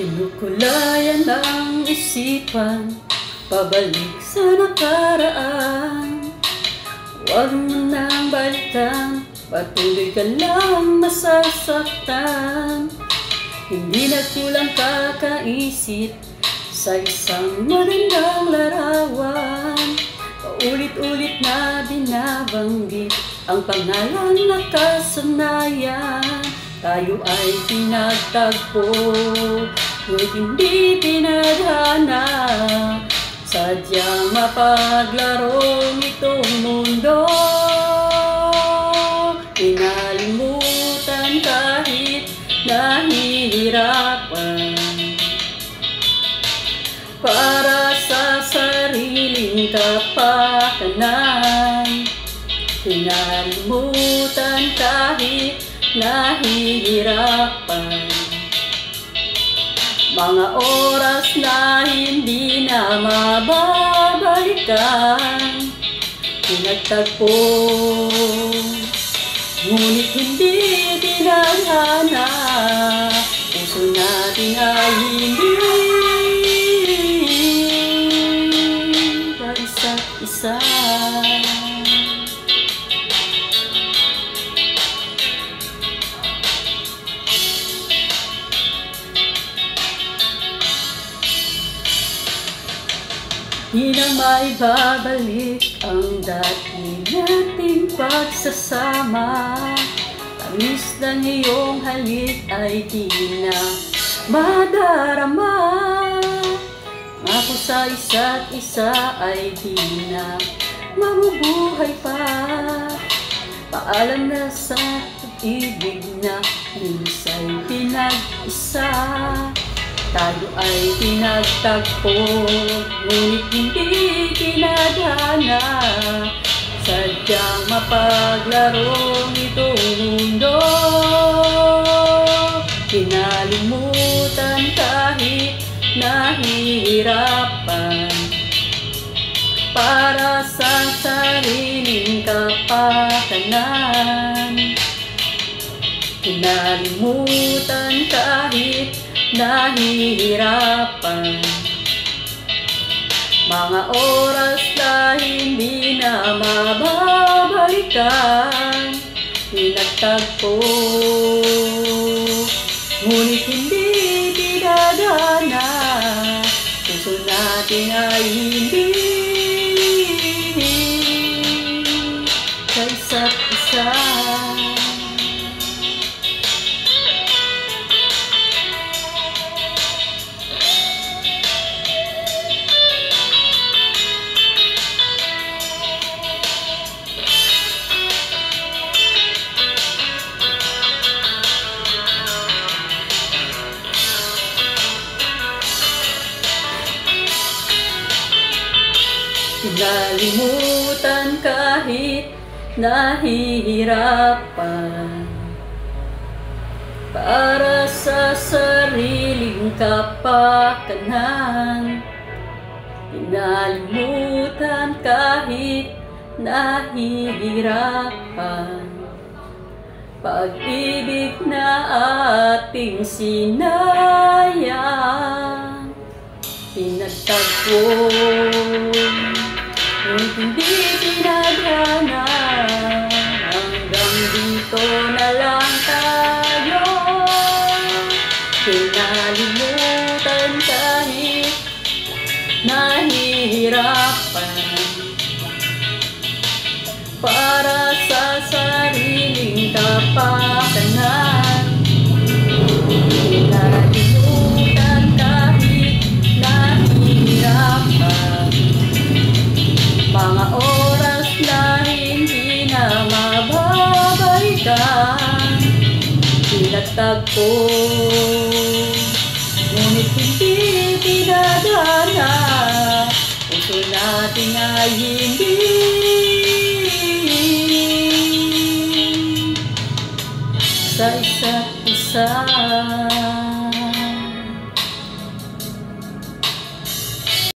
Kinukulayan ang isipan, pabalik sa nakaraan. Huwag mo nang balikan, patuloy ka lang masasaktan. Hindi na kulang kakaisip sa isang magandang larawan. Paulit-ulit na binabanggit ang pangalan na kasanayan. Tayo ay pinagtagpo, ngunit hindi tinadhana. Sadyang mapaglarong itong mundo. Inalimutan kahit nahihirapan, para sa sariling kapakanan. Inalimutan kahit nahihirapan, mga oras na hindi na mababalikan. Pinagtagpo, ngunit hindi tinadhana. Puso natin ay hindi sa isa't isa. Di na maibabalik ang dati nating pagsasama. Tamis ng iyong halik ay di na madarama. Ako sa isa't isa ay di na mabubuhay pa. Paalam na sa pag-ibig na minsa'y pinag-isa. Tayo ay pinagtagpo, ngunit hindi tinadhana. Sadyang mapaglarong itong mundo. Kinalimutan kahit nahihirapan, para sa sariling kapakanan. Kinalimutan kahit nahihirapan, mga oras na hindi na mababalikan. Pinagtagpo, ngunit hindi tinadhana. Puso natin ay hindi sa isa't isa. Kinalimutan kahit nahihirapan, para sa sariling kapakanan. Kinalimutan kahit nahihirapan, pag-ibig na ating sinayang. Pinagtagpo, ngunit hindi tinadhana. Hanggang dito na lang tayo. Kinalimutan kahit nahihirapan, para sa sariling kapakanan. Kinalimutan kahit nahihirapan, mga oras na hindi na mababalikan. Pinagtagpo, ngunit hindi tinadhana. Puso natin ay hindi sa isa't isa.